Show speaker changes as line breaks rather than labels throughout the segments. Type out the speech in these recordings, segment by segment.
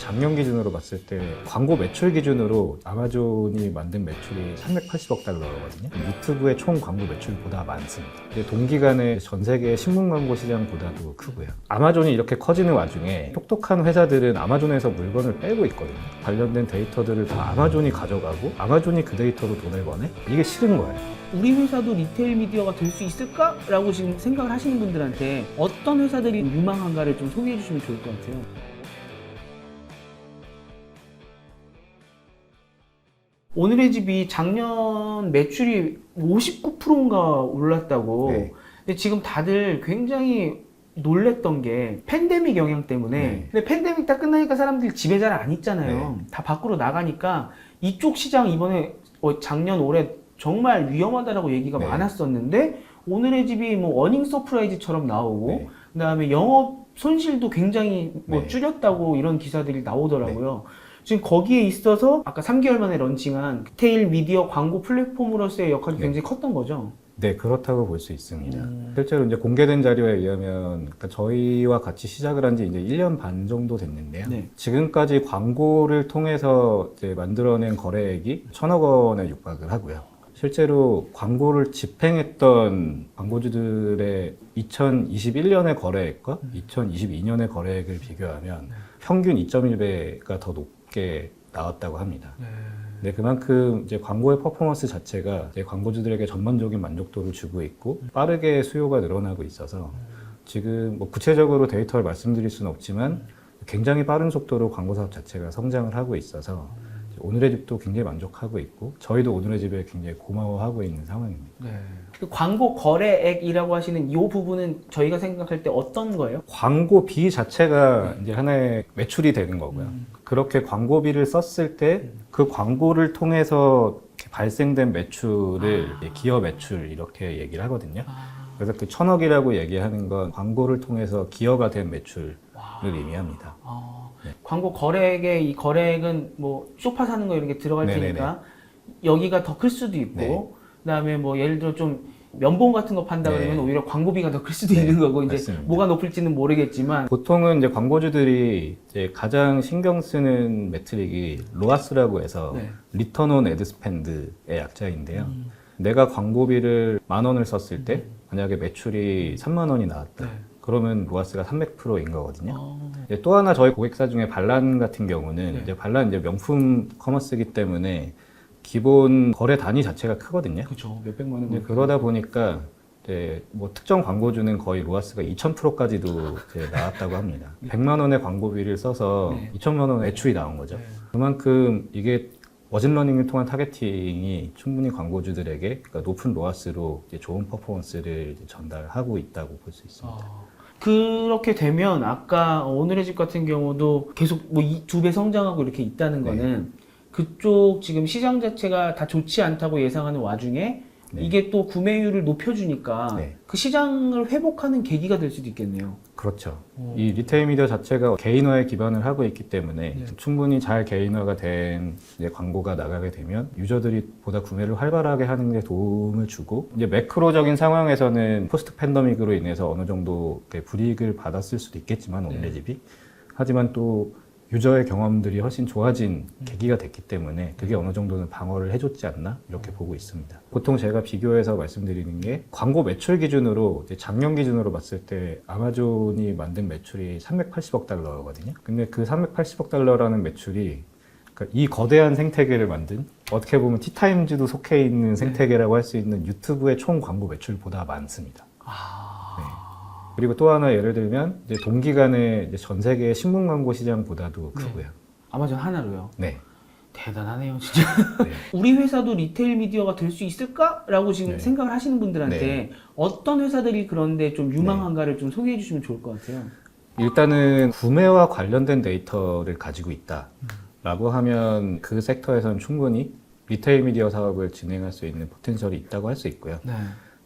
작년 기준으로 봤을 때 광고 매출 기준으로 아마존이 만든 매출이 380억 달러거든요. 유튜브의 총 광고 매출보다 많습니다. 동기간에 전 세계 신문 광고 시장보다도 크고요. 아마존이 이렇게 커지는 와중에 똑똑한 회사들은 아마존에서 물건을 빼고 있거든요. 관련된 데이터들을 다 아마존이 가져가고 아마존이 그 데이터로 돈을 버네? 이게 싫은 거예요.
우리 회사도 리테일 미디어가 될 수 있을까라고 지금 생각을 하시는 분들한테 어떤 회사들이 유망한가를 좀 소개해 주시면 좋을 것 같아요. 오늘의 집이 작년 매출이 59%인가 올랐다고.
네.
근데 지금 다들 굉장히 놀랬던 게 팬데믹 영향 때문에.
네.
근데 팬데믹 딱 끝나니까 사람들이 집에 잘 안 있잖아요.
네.
다 밖으로 나가니까 이쪽 시장 이번에 작년 올해 정말 위험하다라고 얘기가
네.
많았었는데 오늘의 집이 뭐 어닝 서프라이즈처럼 나오고
네.
그다음에 영업 손실도 굉장히 뭐
네.
줄였다고 이런 기사들이 나오더라고요. 지금 거기에 있어서 아까 3개월 만에 런칭한 리테일 미디어 광고 플랫폼으로서의 역할이
네.
굉장히 컸던 거죠.
네, 그렇다고 볼 수 있습니다. 실제로 이제 공개된 자료에 의하면 그러니까 저희와 같이 시작을 한 지 이제 1년 반 정도 됐는데요.
네.
지금까지 광고를 통해서 이제 만들어낸 거래액이 1,000억 원에 육박을 하고요. 실제로 광고를 집행했던 광고주들의 2021년의 거래액과 2022년의 거래액을 비교하면 평균 2.1배가 더 높게 나왔다고 합니다. 네, 그만큼 이제 광고의 퍼포먼스 자체가 이제 광고주들에게 전반적인 만족도를 주고 있고 빠르게 수요가 늘어나고 있어서 지금 뭐 구체적으로 데이터를 말씀드릴 수는 없지만 굉장히 빠른 속도로 광고 사업 자체가 성장을 하고 있어서 오늘의 집도 굉장히 만족하고 있고 저희도 오늘의 집에 굉장히 고마워하고 있는 상황입니다.
네. 그 광고 거래액이라고 하시는 이 부분은 저희가 생각할 때 어떤 거예요?
광고비 자체가 이제 하나의 매출이 되는 거고요. 그렇게 광고비를 썼을 때 그 광고를 통해서 발생된 매출을 기업 매출 이렇게 얘기를 하거든요. 그래서 그 1,000억이라고 얘기하는 건 광고를 통해서 기여가 된 매출을 의미합니다. 네.
광고 거래액의 이 거래액은 뭐 쇼파 사는 거 이런 게 들어갈
네네네.
테니까 여기가 더 클 수도 있고
네.
그다음에 뭐 예를 들어 좀 면봉 같은 거 판다
네.
그러면 오히려 광고비가 더 클 수도
네,
있는 거고 이제
맞습니다.
뭐가 높을지는 모르겠지만
보통은 이제 광고주들이 이제 가장 신경 쓰는 매트릭이 로아스라고 해서
네.
리턴 온 애드 스펜드의 약자인데요. 내가 광고비를 10,000원을 썼을 때 만약에 매출이 30,000원이 나왔다.
네.
그러면 로아스가 300%인 거거든요. 또 하나 저희 고객사 중에 반란 같은 경우는
네.
이제 반란 이제 명품 커머스이기 때문에 기본 거래 단위 자체가 크거든요.
그렇죠. 몇백만 원.
이제 그러다 보니까 이제 뭐 특정 광고주는 거의 로아스가 2,000%까지도 이제 나왔다고 합니다. 100만 원의 광고비를 써서
네.
2천만 원 매출이 나온 거죠.
네.
그만큼 이게 머신러닝을 통한 타겟팅이 충분히 광고주들에게 그러니까 높은 로아스로 이제 좋은 퍼포먼스를 이제 전달하고 있다고 볼 수 있습니다.
그렇게 되면 아까 오늘의 집 같은 경우도 계속 뭐 2배 성장하고 이렇게 있다는
네.
거는 그쪽 지금 시장 자체가 다 좋지 않다고 예상하는 와중에
네.
이게 또 구매율을 높여주니까
네.
그 시장을 회복하는 계기가 될 수도 있겠네요.
그렇죠. 이 리테일 미디어 자체가 개인화에 기반을 하고 있기 때문에
네.
충분히 잘 개인화가 된 이제 광고가 나가게 되면 유저들이 보다 구매를 활발하게 하는 데 도움을 주고 이제 매크로적인 상황에서는 포스트 팬데믹으로 인해서 어느 정도 불이익을 받았을 수도 있겠지만 오늘의 집이 하지만 또 유저의 경험들이 훨씬 좋아진 계기가 됐기 때문에 그게 어느 정도는 방어를 해줬지 않나 이렇게 보고 있습니다. 보통 제가 비교해서 말씀드리는 게 광고 매출 기준으로 이제 작년 기준으로 봤을 때 아마존이 만든 매출이 380억 달러거든요. 근데 그 380억 달러라는 매출이 그러니까 이 거대한 생태계를 만든 어떻게 보면 티타임즈도 속해 있는 생태계라고 할 수 있는 유튜브의 총 광고 매출보다 많습니다. 그리고 또 하나 예를 들면 이제 동기간에 이제 전 세계 신문 광고 시장보다도 크고요.
아마존 하나로요.
네.
대단하네요, 진짜.
네.
우리 회사도 리테일 미디어가 될 수 있을까라고 지금
네.
생각을 하시는 분들한테
네.
어떤 회사들이 그런데 좀 유망한가를 좀 소개해 주시면 좋을 것 같아요.
일단은 구매와 관련된 데이터를 가지고 있다라고 하면 그 섹터에서는 충분히 리테일 미디어 사업을 진행할 수 있는 포텐셜이 있다고 할 수 있고요.
네.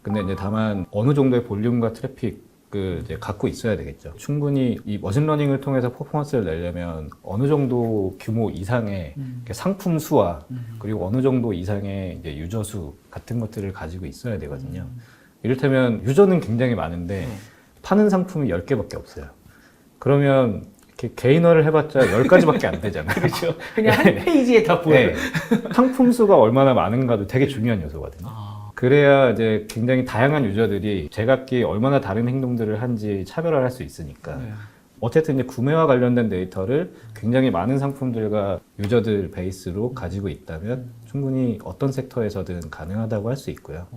근데 이제 다만 어느 정도의 볼륨과 트래픽을 이제 갖고 있어야 되겠죠. 충분히 이 머신러닝을 통해서 퍼포먼스를 내려면 어느 정도 규모 이상의 상품 수와 그리고 어느 정도 이상의 이제 유저 수 같은 것들을 가지고 있어야 되거든요. 이를테면 유저는 굉장히 많은데 파는 상품이 10개밖에 없어요. 그러면 이렇게 개인화를 해봤자 10가지밖에 안 되잖아요.
그렇죠. 그냥 한 페이지에 다 보여요.
네. 상품 수가 얼마나 많은가도 되게 중요한 요소거든요. 그래야 이제 굉장히 다양한 유저들이 제각기 얼마나 다른 행동들을 한지 차별화를 할 수 있으니까.
네.
어쨌든 이제 구매와 관련된 데이터를 굉장히 많은 상품들과 유저들 베이스로 가지고 있다면 충분히 어떤 섹터에서든 가능하다고 할 수 있고요.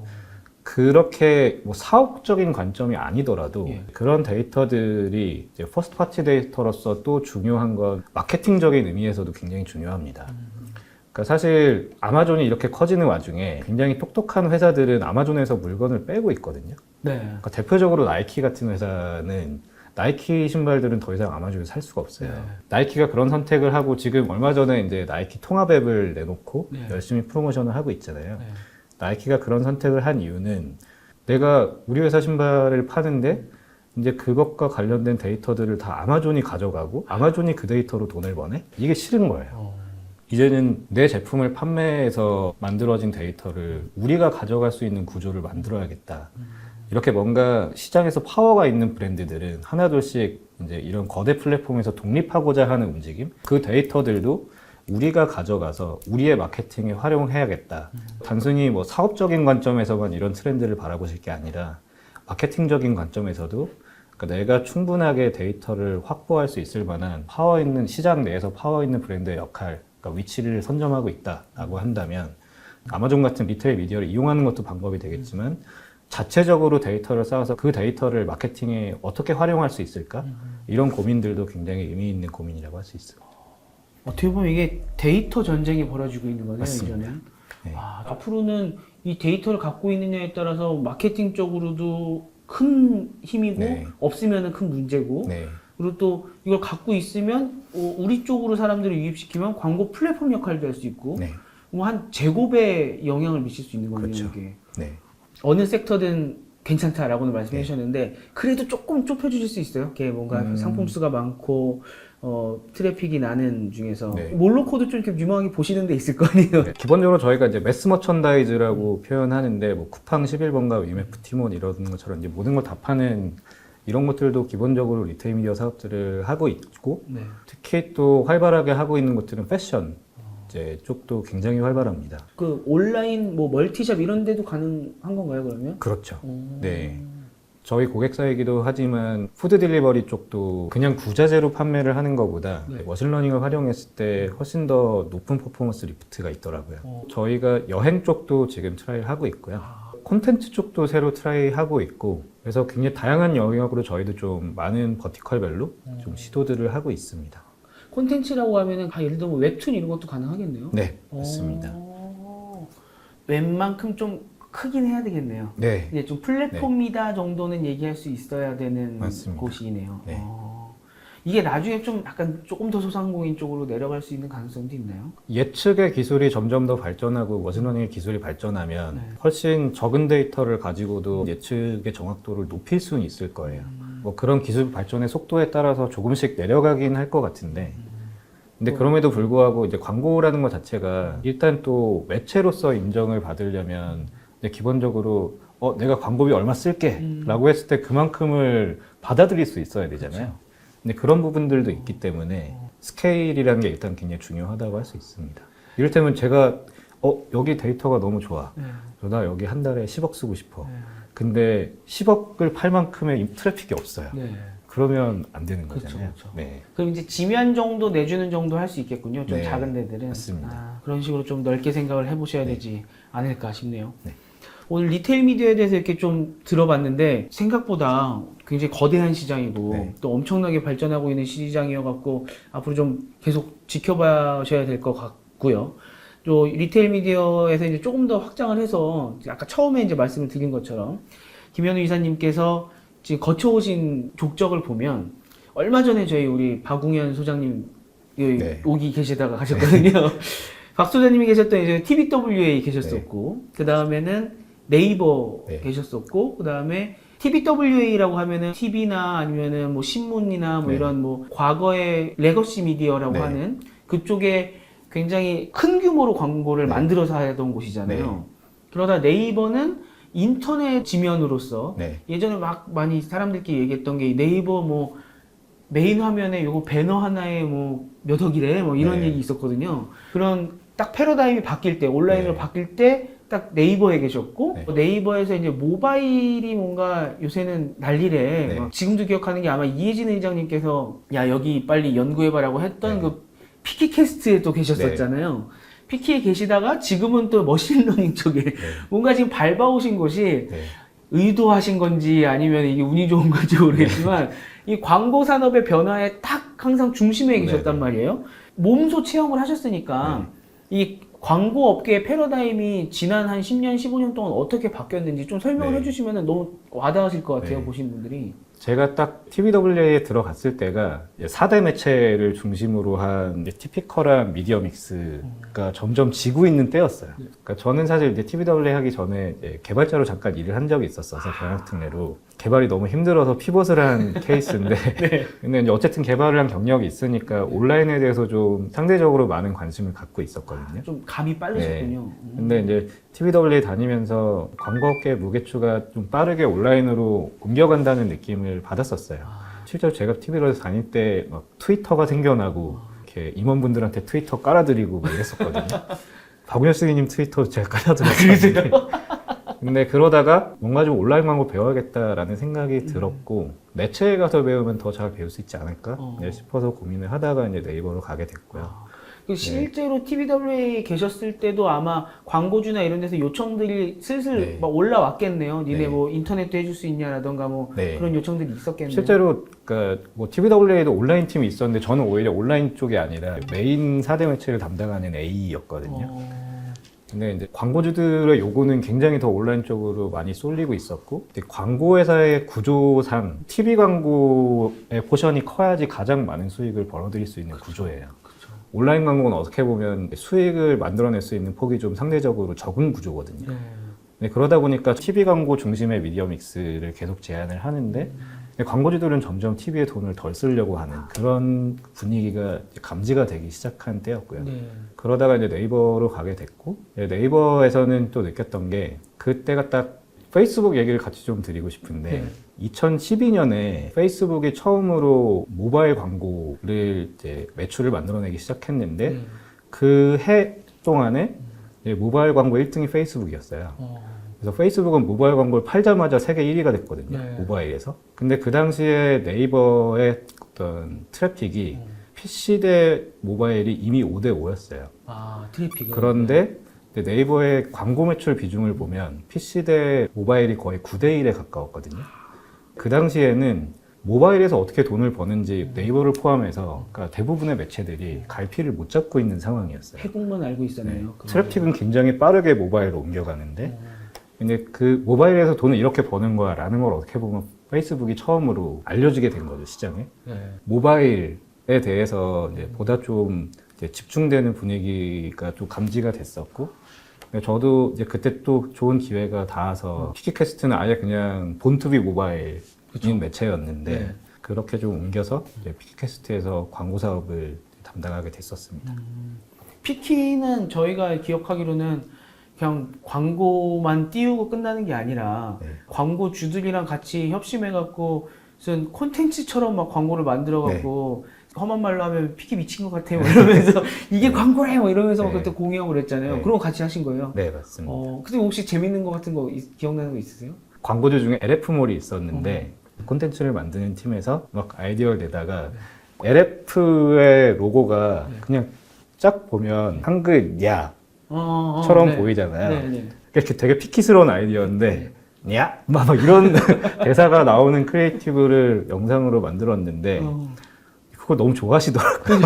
그렇게 뭐 사업적인 관점이 아니더라도
예.
그런 데이터들이 이제 퍼스트 파티 데이터로서 또 중요한 건 마케팅적인 의미에서도 굉장히 중요합니다. 그러니까 사실 아마존이 이렇게 커지는 와중에 굉장히 똑똑한 회사들은 아마존에서 물건을 빼고 있거든요.
네.
그러니까 대표적으로 나이키 같은 회사는 나이키 신발들은 더 이상 아마존에서 살 수가 없어요.
네.
나이키가 그런 선택을 하고 지금 얼마 전에 이제 나이키 통합 앱을 내놓고
네.
열심히 프로모션을 하고 있잖아요.
네.
나이키가 그런 선택을 한 이유는 내가 우리 회사 신발을 파는데 이제 그것과 관련된 데이터들을 다 아마존이 가져가고 아마존이 그 데이터로 돈을 버네? 이게 싫은 거예요. 이제는 내 제품을 판매해서 만들어진 데이터를 우리가 가져갈 수 있는 구조를 만들어야겠다. 이렇게 뭔가 시장에서 파워가 있는 브랜드들은 하나둘씩 이제 이런 거대 플랫폼에서 독립하고자 하는 움직임, 그 데이터들도 우리가 가져가서 우리의 마케팅에 활용해야겠다. 단순히 뭐 사업적인 관점에서만 이런 트렌드를 바라보실 게 아니라 마케팅적인 관점에서도 그러니까 내가 충분하게 데이터를 확보할 수 있을 만한 파워 있는 시장 내에서 파워 있는 브랜드의 역할, 그러니까 위치를 선점하고 있다라고 한다면 아마존 같은 리테일 미디어를 이용하는 것도 방법이 되겠지만 자체적으로 데이터를 쌓아서 그 데이터를 마케팅에 어떻게 활용할 수 있을까? 이런 고민들도 굉장히 의미 있는 고민이라고 할 수 있어요.
어떻게 보면 이게 데이터 전쟁이 벌어지고 있는 거네요,
맞습니다.
이제는.
네.
앞으로는 이 데이터를 갖고 있느냐에 따라서 마케팅적으로도 큰 힘이고
네.
없으면 큰 문제고
네.
그리고 또 이걸 갖고 있으면 우리 쪽으로 사람들을 유입시키면 광고 플랫폼 역할도 할 수 있고
네.
뭐 한 제곱의 영향을 미칠 수 있는 거네요.
그렇죠.
이게.
네.
어느 섹터든 괜찮다라고는 말씀해 주셨는데 그래도 조금 좁혀주실 수 있어요? 이게 뭔가 상품 수가 많고 트래픽이 나는 중에서
네.
몰로코도 좀 이렇게 유명하게 보시는 데 있을 거 아니에요?
네. 기본적으로 저희가 이제 매스 머천다이즈라고 표현하는데 뭐 쿠팡 11번가 위메프 티몬 이런 것처럼 이제 모든 걸 다 파는 이런 것들도 기본적으로 리테일 미디어 사업들을 하고 있고
네.
특히 또 활발하게 하고 있는 것들은 패션 이제 쪽도 굉장히 활발합니다.
그 온라인 뭐 멀티샵 이런 데도 가능한 건가요, 그러면?
그렇죠. 네. 저희 고객사이기도 하지만 푸드 딜리버리 쪽도 그냥 구자재로 판매를 하는 것보다
네.
머신러닝을 활용했을 때 훨씬 더 높은 퍼포먼스 리프트가 있더라고요. 저희가 여행 쪽도 지금 트라이 하고 있고요. 콘텐츠 쪽도 새로 트라이 하고 있고 그래서 굉장히 다양한 영역으로 저희도 좀 많은 버티컬별로 좀 시도들을 하고 있습니다.
콘텐츠라고 하면은 예를 들면 웹툰 이런 것도 가능하겠네요?
네, 맞습니다.
웬만큼 좀 크긴 해야 되겠네요.
네,
이제 좀 플랫폼이다 정도는 얘기할 수 있어야 되는
맞습니다.
곳이네요.
네.
이게 나중에 좀 약간 조금 더 소상공인 쪽으로 내려갈 수 있는 가능성도 있나요?
예측의 기술이 점점 더 발전하고 머신러닝의 기술이 발전하면
네.
훨씬 적은 데이터를 가지고도 예측의 정확도를 높일 수는 있을 거예요. 뭐 그런 기술 발전의 속도에 따라서 조금씩 내려가긴 할 것 같은데 근데 그럼에도 불구하고 이제 광고라는 것 자체가 일단 또 매체로서 인정을 받으려면 이제 기본적으로 내가 광고비 얼마 쓸게 라고 했을 때 그만큼을 받아들일 수 있어야 되잖아요. 근데 그런 부분들도 있기 때문에 스케일이라는 게 일단 굉장히 중요하다고 할 수 있습니다. 이를테면 제가 여기 데이터가 너무 좋아. 나 여기 한 달에 10억 쓰고 싶어. 근데 10억을 팔 만큼의 트래픽이 없어요.
네.
그러면 안 되는
그렇죠,
거잖아요.
그렇죠.
네.
그럼 이제 지면 정도 내주는 정도 할 수 있겠군요. 좀
네,
작은 데들은.
맞습니다.
그런 식으로 좀 넓게 생각을 해보셔야 되지 않을까 싶네요.
네.
오늘 리테일 미디어에 대해서 이렇게 좀 들어봤는데 생각보다 굉장히 거대한 시장이고
네.
또 엄청나게 발전하고 있는 시장이어갖고 앞으로 좀 계속 지켜봐셔야 될 것 같고요. 또 리테일 미디어에서 이제 조금 더 확장을 해서 아까 처음에 이제 말씀을 드린 것처럼 김현우 이사님께서 지금 거쳐오신 족적을 보면 얼마 전에 저희 우리 박웅현 소장님
네.
오기 계시다가 가셨거든요. 박 소장님이 계셨던 이제 TBWA 계셨었고 그 다음에는 네이버
네.
계셨었고 그 다음에 TBWA라고 하면은 TV나 아니면은 뭐 신문이나 뭐
네.
이런 뭐 과거의 레거시 미디어라고
네.
하는 그쪽에 굉장히 큰 규모로 광고를
네.
만들어서 하던 곳이잖아요.
네.
그러다 네이버는 인터넷 지면으로서
네.
예전에 막 많이 사람들끼리 얘기했던 게 네이버 뭐 메인 화면에 요거 배너 하나에 뭐 몇 억이래 뭐 이런
네.
얘기 있었거든요. 그런 딱 패러다임이 바뀔 때 온라인으로
네.
바뀔 때 딱 네이버에 계셨고
네.
네이버에서 이제 모바일이 뭔가 요새는 난리래.
네.
막 지금도 기억하는 게 아마 이혜진 의장님께서 야 여기 빨리 연구해봐라고 했던
네.
그 피키캐스트에 또 계셨었잖아요. 피키에 계시다가 지금은 또 머신러닝 쪽에 뭔가 지금 밟아오신 곳이
네.
의도하신 건지 아니면 이게 운이 좋은 건지 모르겠지만 이 광고 산업의 변화에 딱 항상 중심에 계셨단
네.
말이에요. 몸소 체험을 하셨으니까 이 광고 업계의 패러다임이 지난 한 10년, 15년 동안 어떻게 바뀌었는지 좀 설명을
네.
해주시면 너무 와닿으실 것 같아요.
네.
보신 분들이.
제가 딱 TBWA에 들어갔을 때가 4대 매체를 중심으로 한 이제 티피컬한 미디어 믹스가 점점 지고 있는 때였어요. 그러니까 저는 사실 이제 TBWA 하기 전에 이제 개발자로 잠깐 일을 한 적이 있었어서 경영특례로 개발이 너무 힘들어서 피벗을 한 케이스인데 근데 이제 어쨌든 개발을 한 경력이 있으니까 온라인에 대해서 좀 상대적으로 많은 관심을 갖고 있었거든요.
좀 감이 빠르셨군요.
근데 이제 TBWA 다니면서 광고업계 무게추가 좀 빠르게 온라인으로 옮겨간다는 느낌을 받았었어요. 실제로 제가 TV로 다닐 때 막 트위터가 생겨나고 이렇게 임원분들한테 트위터 깔아드리고 막 이랬었거든요. 박은혁 선생님 트위터 제가 깔아드렸어요. 근데 그러다가 뭔가 좀 온라인 광고 배워야겠다라는 생각이 들었고 매체에 가서 배우면 더 잘 배울 수 있지 않을까 싶어서 고민을 하다가 이제 네이버로 가게 됐고요.
그 실제로 TBWA에 계셨을 때도 아마 광고주나 이런 데서 요청들이 슬슬
네.
막 올라왔겠네요. 니네
네.
뭐 인터넷도 해줄 수 있냐라던가 뭐
네.
그런 요청들이 있었겠네요.
실제로 그러니까 뭐 TBWA에도 온라인 팀이 있었는데 저는 오히려 온라인 쪽이 아니라 메인 4대 매체를 담당하는 A였거든요. 근데 이제 광고주들의 요구는 굉장히 더 온라인 쪽으로 많이 쏠리고 있었고 광고 회사의 구조상 TV 광고의 포션이 커야지 가장 많은 수익을 벌어들일 수 있는 구조예요. 온라인 광고는 어떻게 보면 수익을 만들어낼 수 있는 폭이 좀 상대적으로 적은 구조거든요. 네, 그러다 보니까 TV 광고 중심의 미디어 믹스를 계속 제안을 하는데 광고주들은 점점 TV에 돈을 덜 쓰려고 하는 그런 분위기가 감지가 되기 시작한 때였고요. 그러다가 이제 네이버로 가게 됐고 네이버에서는 또 느꼈던 게 그때가 딱 페이스북 얘기를 같이 좀 드리고 싶은데 2012년에 페이스북이 처음으로 모바일 광고를 이제 매출을 만들어내기 시작했는데 그 해 동안에 이제 모바일 광고 1등이 페이스북이었어요. 그래서 페이스북은 모바일 광고를 팔자마자 세계 1위가 됐거든요. 모바일에서. 근데 그 당시에 네이버의 어떤 트래픽이 PC 대 모바일이 이미 5대 5였어요.
아, 트래픽은.
그런데 네이버의 광고 매출 비중을 보면 PC 대 모바일이 거의 9대 1에 가까웠거든요. 그 당시에는 모바일에서 어떻게 돈을 버는지 네이버를 포함해서 그러니까 대부분의 매체들이 갈피를 못 잡고 있는 상황이었어요.
해국만 알고 있었네요.
네. 트래픽은 굉장히 빠르게 모바일로 옮겨가는데 근데 그 모바일에서 돈을 이렇게 버는 거야 라는 걸 어떻게 보면 페이스북이 처음으로 알려지게 된 거죠, 시장에. 모바일에 대해서 이제 보다 좀 이제 집중되는 분위기가 좀 감지가 됐었고 저도 이제 그때 또 좋은 기회가 닿아서 피키캐스트는 아예 그냥 본투비 모바일인 매체였는데 그렇게 좀 옮겨서 이제 피키캐스트에서 광고 사업을 담당하게 됐었습니다.
피키는 저희가 기억하기로는 그냥 광고만 띄우고 끝나는 게 아니라 광고주들이랑 같이 협심해갖고 무슨 콘텐츠처럼 막 광고를 만들어갖고 험한 말로 하면 피키 미친 것 같아요 이러면서 이게 광고래 뭐 이러면서 막 그때 공유하고 그랬잖아요. 그런 거 같이 하신 거예요?
네, 맞습니다.
근데 혹시 재밌는 거 같은 거 기억나는 거 있으세요?
광고주 중에 LF몰이 있었는데 콘텐츠를 만드는 팀에서 막 아이디어를 내다가 LF의 로고가 그냥 쫙 보면 한글 야처럼 보이잖아요. 이렇게 되게 피키스러운 아이디어인데 야! 막 이런 대사가 나오는 크리에이티브를 영상으로 만들었는데 그걸 너무 좋아하시더라고요.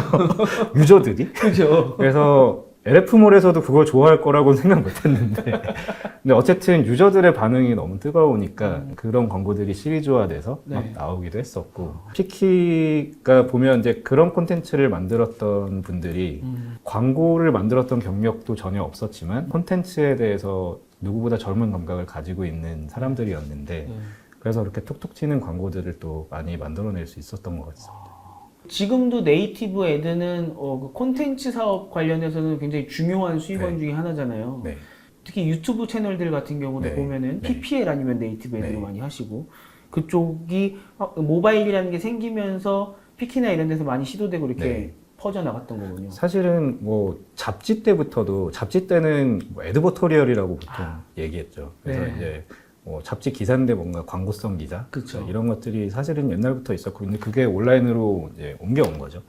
유저들이.
그죠.
그래서 LF몰에서도 그걸 좋아할 거라고는 생각 못 했는데 근데 어쨌든 유저들의 반응이 너무 뜨거우니까 그런 광고들이 시리즈화돼서 막 나오기도 했었고 피키가 보면 이제 그런 콘텐츠를 만들었던 분들이 광고를 만들었던 경력도 전혀 없었지만 콘텐츠에 대해서 누구보다 젊은 감각을 가지고 있는 사람들이었는데 그래서 이렇게 톡톡 튀는 광고들을 또 많이 만들어낼 수 있었던 것 같습니다.
지금도 네이티브 애드는 그 콘텐츠 사업 관련해서는 굉장히 중요한 수익원 중에 하나잖아요. 특히 유튜브 채널들 같은 경우도 보면은 PPL 아니면 네이티브 애드로 많이 하시고 그쪽이 모바일이라는 게 생기면서 피키나 이런 데서 많이 시도되고 이렇게
네.
퍼져 나갔던 거군요.
사실은 뭐 잡지 때부터도 잡지 때는 뭐 에드버토리얼이라고 보통 얘기했죠. 그래서
네.
이제 뭐 잡지 기사인데 뭔가 광고성 기사
그쵸.
이런 것들이 사실은 옛날부터 있었고 근데 그게 온라인으로 이제 옮겨온 거죠.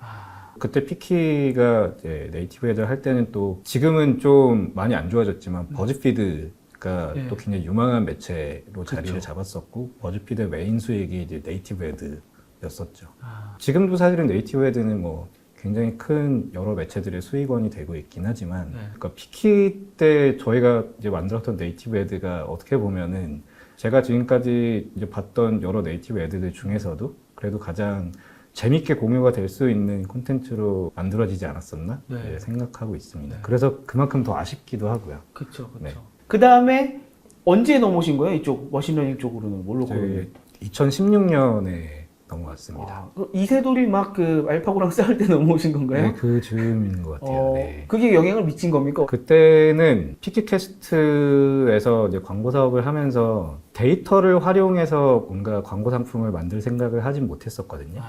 그때 피키가 이제 네이티브 애들 할 때는 또 지금은 좀 많이 안 좋아졌지만 버즈피드가
네.
또 굉장히 유망한 매체로 자리를
그쵸.
잡았었고 버즈피드의 메인 수익이 이제 네이티브 애드였었죠.
아,
지금도 사실은 네이티브 애드는 뭐 굉장히 큰 여러 매체들의 수익원이 되고 있긴 하지만
네.
그러니까 피키 때 저희가 이제 만들었던 네이티브 애드가 어떻게 보면은 제가 지금까지 이제 봤던 여러 네이티브 애드들 중에서도 그래도 가장 재밌게 공유가 될 수 있는 콘텐츠로 만들어지지 않았었나
네.
예, 생각하고 있습니다.
네.
그래서 그만큼 더 아쉽기도 하고요.
그쵸, 그쵸.
네.
그 다음에 언제 넘어오신 거예요? 이쪽 머신러닝 쪽으로는 뭘로
저희 2016년에 넘어왔습니다.
이세돌이 막 그 알파고랑 싸울 때 넘어오신 건가요?
네, 그 즈음인 것 같아요. 네.
그게 영향을 미친 겁니까?
그때는 피키캐스트에서 이제 광고 사업을 하면서 데이터를 활용해서 뭔가 광고 상품을 만들 생각을 하진 못했었거든요.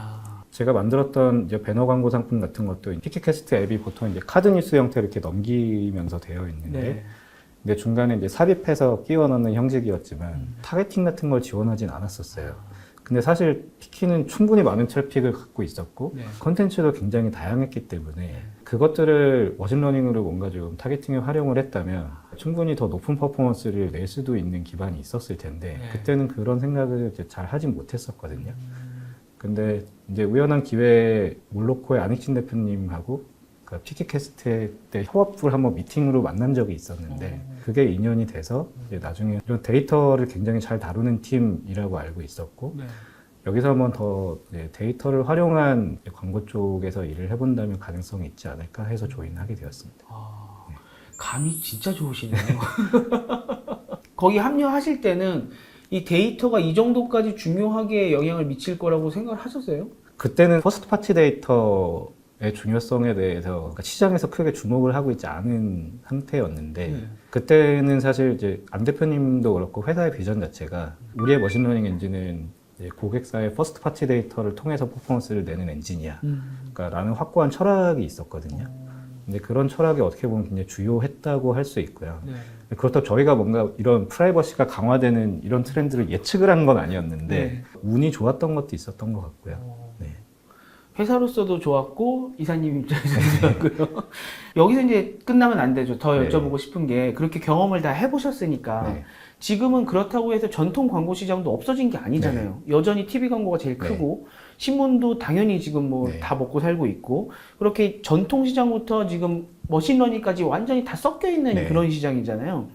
제가 만들었던 이제 배너 광고 상품 같은 것도 피키캐스트 앱이 보통 이제 카드 뉴스 형태로 이렇게 넘기면서 되어 있는데
네.
근데 중간에 이제 삽입해서 끼워 넣는 형식이었지만 타겟팅 같은 걸 지원하진 않았었어요. 근데 사실 피키는 충분히 많은 트래픽을 갖고 있었고
네.
컨텐츠도 굉장히 다양했기 때문에 그것들을 머신러닝으로 뭔가 좀 타겟팅에 활용을 했다면 충분히 더 높은 퍼포먼스를 낼 수도 있는 기반이 있었을 텐데
네.
그때는 그런 생각을 이제 잘 하진 못했었거든요. 근데 이제 우연한 기회에 몰로코의 안익진 대표님하고 그 피키캐스트 때 협업을 한번 미팅으로 만난 적이 있었는데 그게 인연이 돼서 이제 나중에 이런 데이터를 굉장히 잘 다루는 팀이라고 알고 있었고
네.
여기서 한번 더 이제 데이터를 활용한 이제 광고 쪽에서 일을 해본다면 가능성이 있지 않을까 해서 조인하게 되었습니다.
감이 진짜 좋으시네요. 거기 합류하실 때는 이 데이터가 이 정도까지 중요하게 영향을 미칠 거라고 생각을 하셨어요?
그때는 퍼스트 파티 데이터의 중요성에 대해서 그러니까 시장에서 크게 주목을 하고 있지 않은 상태였는데
네.
그때는 사실 이제 안 대표님도 그렇고 회사의 비전 자체가 우리의 머신러닝 엔진은 이제 고객사의 퍼스트 파티 데이터를 통해서 퍼포먼스를 내는 엔진이야. 그러니까 라는 확고한 철학이 있었거든요. 근데 그런 철학이 어떻게 보면 굉장히 주요했다고 할 수 있고요.
네.
그렇다고 저희가 뭔가 이런 프라이버시가 강화되는 이런 트렌드를 예측을 한 건 아니었는데
네.
운이 좋았던 것도 있었던 것 같고요. 네.
회사로서도 좋았고 이사님 입장에서도 좋았고요. 여기서 이제 끝나면 안 되죠. 더
네.
여쭤보고 싶은 게 그렇게 경험을 다 해보셨으니까
네.
지금은 그렇다고 해서 전통 광고 시장도 없어진 게 아니잖아요. 여전히 TV 광고가 제일
네.
크고 신문도 당연히 지금 뭐
네.
다 먹고 살고 있고 그렇게 전통 시장부터 지금 머신러닝까지 완전히 다 섞여 있는
네.
그런 시장이잖아요.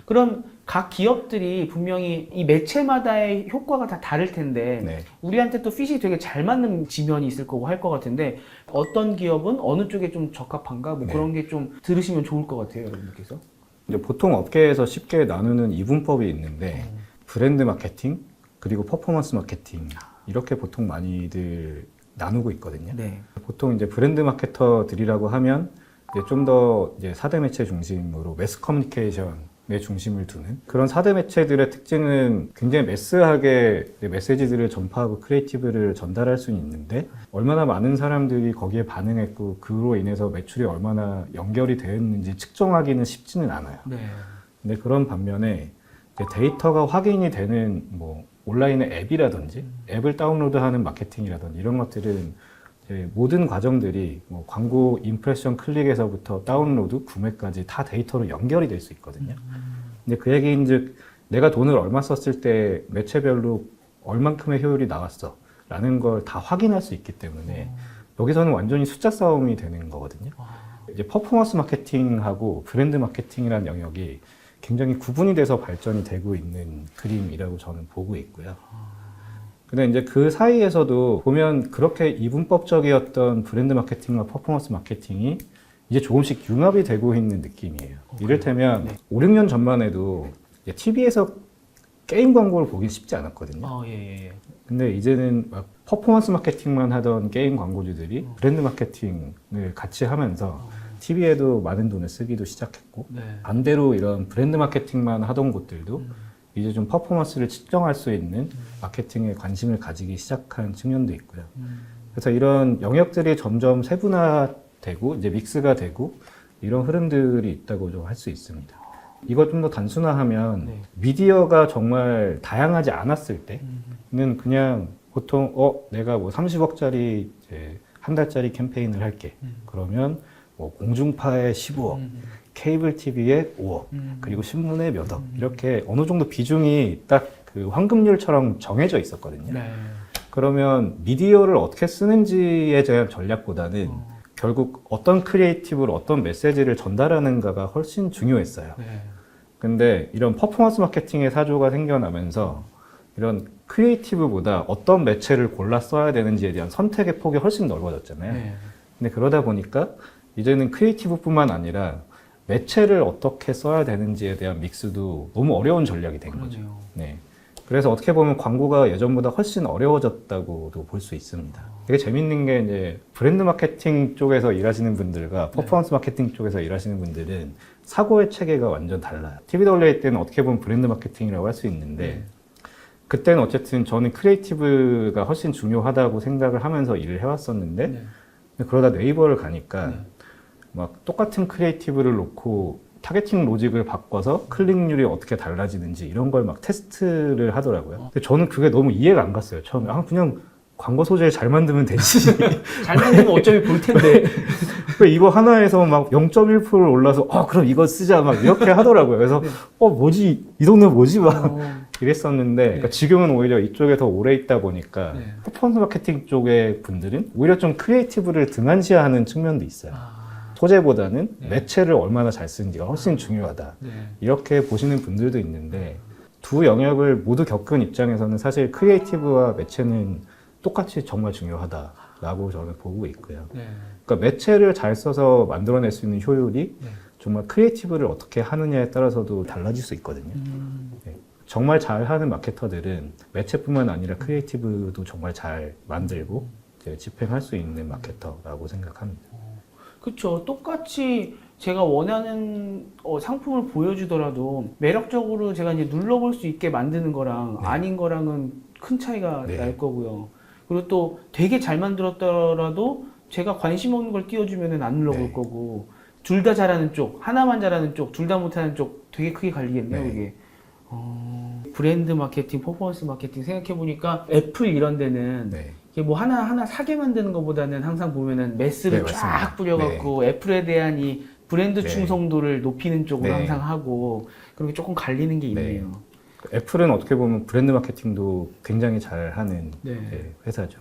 그럼 각 기업들이 분명히 이 매체마다의 효과가 다 다를 텐데
네.
우리한테 또 핏이 되게 잘 맞는 지면이 있을 거고 할 것 같은데 어떤 기업은 어느 쪽에 좀 적합한가 뭐
네.
그런 게 좀 들으시면 좋을 것 같아요, 여러분들께서.
이제 보통 업계에서 쉽게 나누는 이분법이 있는데 브랜드 마케팅 그리고 퍼포먼스 마케팅 이렇게 보통 많이들 나누고 있거든요.
네.
보통 이제 브랜드 마케터들이라고 하면 이제 좀 더 이제 4대 매체 중심으로 매스 커뮤니케이션에 중심을 두는 그런 4대 매체들의 특징은 굉장히 매스하게 메시지들을 전파하고 크리에이티브를 전달할 수는 있는데 얼마나 많은 사람들이 거기에 반응했고 그로 인해서 매출이 얼마나 연결이 되었는지 측정하기는 쉽지는 않아요.
네.
근데 그런 반면에 이제 데이터가 확인이 되는 뭐 온라인의 앱이라든지 앱을 다운로드하는 마케팅이라든지 이런 것들은 이제 모든 과정들이 뭐 광고 임프레션 클릭에서부터 다운로드 구매까지 다 데이터로 연결이 될 수 있거든요. 근데 그 얘기인즉 내가 돈을 얼마 썼을 때 매체별로 얼만큼의 효율이 나왔어 라는 걸 다 확인할 수 있기 때문에 여기서는 완전히 숫자 싸움이 되는 거거든요. 이제 퍼포먼스 마케팅하고 브랜드 마케팅이라는 영역이 굉장히 구분이 돼서 발전이 되고 있는 그림이라고 저는 보고 있고요. 근데 이제 그 사이에서도 보면 그렇게 이분법적이었던 브랜드 마케팅과 퍼포먼스 마케팅이 이제 조금씩 융합이 되고 있는 느낌이에요. 이를테면
네.
5, 6년 전만 해도 TV에서 게임 광고를 보기 쉽지 않았거든요.
예.
근데 이제는 막 퍼포먼스 마케팅만 하던 게임 광고주들이 브랜드 마케팅을 같이 하면서 TV에도 많은 돈을 쓰기도 시작했고
네.
반대로 이런 브랜드 마케팅만 하던 곳들도 이제 좀 퍼포먼스를 측정할 수 있는 마케팅에 관심을 가지기 시작한 측면도 있고요. 그래서 이런 영역들이 점점 세분화되고 이제 믹스가 되고 이런 흐름들이 있다고 좀 할 수 있습니다. 이거 좀 더 단순화하면
네.
미디어가 정말 다양하지 않았을 때는 그냥 보통 내가 뭐 30억짜리 이제 한 달짜리 캠페인을 할게. 그러면 뭐 공중파에 15억, 케이블 TV에 5억, 그리고 신문에 몇 억. 이렇게 어느 정도 비중이 딱 그 황금률처럼 정해져 있었거든요.
네.
그러면 미디어를 어떻게 쓰는지에 대한 전략보다는 결국 어떤 크리에이티브로 어떤 메시지를 전달하는가가 훨씬 중요했어요.
네.
근데 이런 퍼포먼스 마케팅의 사조가 생겨나면서 이런 크리에이티브보다 어떤 매체를 골라 써야 되는지에 대한 선택의 폭이 훨씬 넓어졌잖아요.
네.
근데 그러다 보니까 이제는 크리에이티브뿐만 아니라 매체를 어떻게 써야 되는지에 대한 믹스도 너무 어려운 전략이 된 거죠.
그러네요.
네. 그래서 어떻게 보면 광고가 예전보다 훨씬 어려워졌다고도 볼 수 있습니다. 되게 재밌는 게 이제 브랜드 마케팅 쪽에서 일하시는 분들과 퍼포먼스 마케팅 쪽에서 일하시는 분들은 사고의 체계가 완전 달라요. TVWA 때는 어떻게 보면 브랜드 마케팅이라고 할 수 있는데 그때는 어쨌든 저는 크리에이티브가 훨씬 중요하다고 생각을 하면서 일을 해왔었는데
네.
근데 그러다 네이버를 가니까 막 똑같은 크리에이티브를 놓고 타겟팅 로직을 바꿔서 클릭률이 어떻게 달라지는지 이런 걸 막 테스트를 하더라고요. 근데 저는 그게 너무 이해가 안 갔어요. 처음에 그냥 광고 소재 잘 만들면 되지.
잘 만들면 어차피 볼 텐데.
왜 이거 하나에서 막 0.1% 올라서 그럼 이거 쓰자 막 이렇게 하더라고요. 그래서 뭐지 이 동네 뭐지 막 이랬었는데 그러니까 지금은 오히려 이쪽에 더 오래 있다 보니까
네.
퍼포먼스 마케팅 쪽의 분들은 오히려 좀 크리에이티브를 등한시하는 측면도 있어요. 소재보다는 매체를 얼마나 잘 쓰는지가 훨씬 중요하다.
네.
이렇게 보시는 분들도 있는데 두 영역을 모두 겪은 입장에서는 사실 크리에이티브와 매체는 똑같이 정말 중요하다라고 저는 보고 있고요.
네.
그러니까 매체를 잘 써서 만들어낼 수 있는 효율이 정말 크리에이티브를 어떻게 하느냐에 따라서도 달라질 수 있거든요. 네. 정말 잘하는 마케터들은 매체뿐만 아니라 크리에이티브도 정말 잘 만들고 이제 집행할 수 있는 마케터라고 생각합니다.
그렇죠. 똑같이 제가 원하는 상품을 보여주더라도 매력적으로 제가 이제 눌러볼 수 있게 만드는 거랑 아닌 거랑은 큰 차이가 날 거고요. 그리고 또 되게 잘 만들었더라도 제가 관심 없는 걸 띄워주면은 안 눌러볼 거고 둘 다 잘하는 쪽, 하나만 잘하는 쪽, 둘 다 못하는 쪽 되게 크게 갈리겠네요, 이게. 브랜드 마케팅, 퍼포먼스 마케팅 생각해보니까 애플 이런 데는 이게 뭐 하나 사게 만드는 것보다는 항상 보면은 매스를 쫙 뿌려갖고 애플에 대한 이 브랜드 충성도를 높이는 쪽으로 항상 하고 그렇게 조금 갈리는 게 있네요.
애플은 어떻게 보면 브랜드 마케팅도 굉장히 잘하는 회사죠.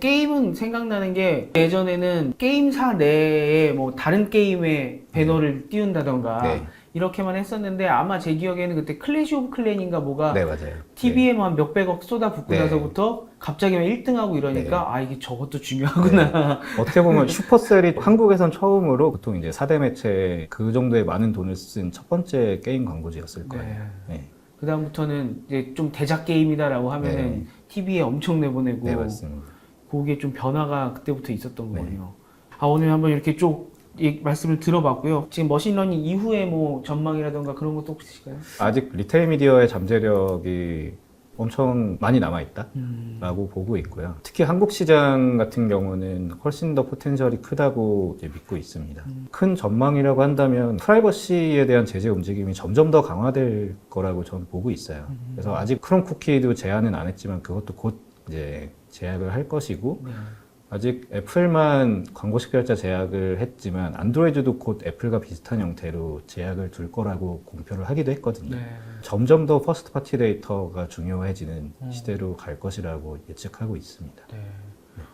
게임은 생각나는 게 예전에는 게임사 내에 뭐 다른 게임의 배너를 띄운다던가 이렇게만 했었는데 아마 제 기억에는 그때 클래시 오브 클랜인가 뭐가
맞아요.
TV에 한 몇백억 쏟아붓고 나서부터 갑자기 1등하고 이러니까 이게 저것도 중요하구나.
어떻게 보면 슈퍼셀이 한국에선 처음으로 보통 이제 4대 매체 그 정도의 많은 돈을 쓴 첫 번째 게임 광고주였을 거예요.
그 다음부터는 이제 좀 대작 게임이다라고 하면은 TV에 엄청 내보내고
맞습니다.
그게 좀 변화가 그때부터 있었던 거군요. 오늘 한번 이렇게 쭉 말씀을 들어봤고요. 지금 머신러닝 이후에 뭐 전망이라던가 그런 것도 혹시 있을까요?
아직 리테일 미디어의 잠재력이 엄청 많이 남아있다라고 보고 있고요. 특히 한국 시장 같은 경우는 훨씬 더 포텐셜이 크다고 이제 믿고 있습니다. 큰 전망이라고 한다면 프라이버시에 대한 제재 움직임이 점점 더 강화될 거라고 저는 보고 있어요. 그래서 아직 크롬 쿠키도 제한은 안 했지만 그것도 곧 이제 제약을 할 것이고 아직 애플만 광고 식별자 제약을 했지만 안드로이드도 곧 애플과 비슷한 형태로 제약을 둘 거라고 공표를 하기도 했거든요. 점점 더 퍼스트 파티 데이터가 중요해지는 시대로 갈 것이라고 예측하고 있습니다.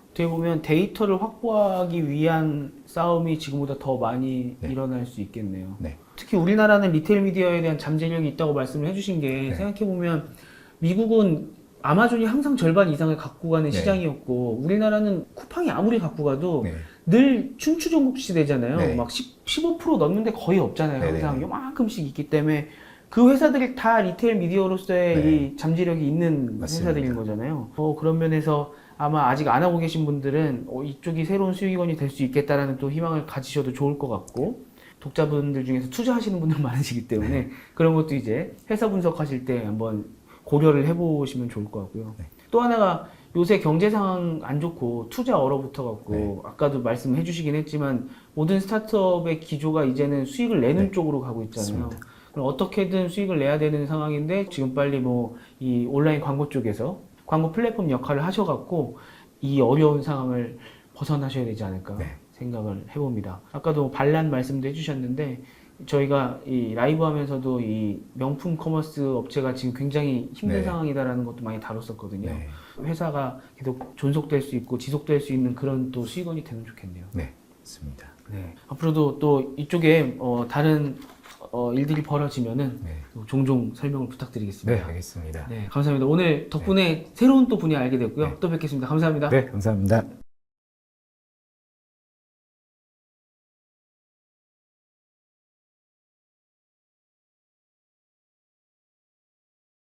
어떻게 보면 데이터를 확보하기 위한 싸움이 지금보다 더 많이 일어날 수 있겠네요. 특히 우리나라는 리테일 미디어에 대한 잠재력이 있다고 말씀을 해주신 게 생각해보면 미국은 아마존이 항상 절반 이상을 갖고 가는 시장이었고 우리나라는 쿠팡이 아무리 갖고 가도 늘 춘추 전국 시대잖아요. 막 15% 넘는데 거의 없잖아요. 항상 요만큼씩 있기 때문에 그 회사들이 다 리테일 미디어로서의 이 잠재력이 있는 회사들인 거잖아요. 그런 면에서 아마 아직 안 하고 계신 분들은 이쪽이 새로운 수익원이 될 수 있겠다라는 또 희망을 가지셔도 좋을 것 같고 독자분들 중에서 투자하시는 분들 많으시기 때문에 그런 것도 이제 회사 분석하실 때 한번 고려를 해보시면 좋을 것 같고요. 또 하나가 요새 경제 상황 안 좋고 투자 얼어붙어 갖고 아까도 말씀해 주시긴 했지만 모든 스타트업의 기조가 이제는 수익을 내는 쪽으로 가고 있잖아요.
맞습니다.
그럼 어떻게든 수익을 내야 되는 상황인데 지금 빨리 뭐 이 온라인 광고 쪽에서 광고 플랫폼 역할을 하셔갖고 이 어려운 상황을 벗어나셔야 되지 않을까 생각을 해봅니다. 아까도 반란 말씀도 해주셨는데 저희가 이 라이브 하면서도 이 명품 커머스 업체가 지금 굉장히 힘든 상황이다라는 것도 많이 다뤘었거든요. 회사가 계속 존속될 수 있고 지속될 수 있는 그런 또 수익원이 되면 좋겠네요.
네, 맞습니다.
네. 앞으로도 또 이쪽에 다른 일들이 벌어지면은 또 종종 설명을 부탁드리겠습니다.
네, 알겠습니다.
네, 감사합니다. 오늘 덕분에 새로운 또 분야 알게 됐고요. 또 뵙겠습니다. 감사합니다.
네, 감사합니다.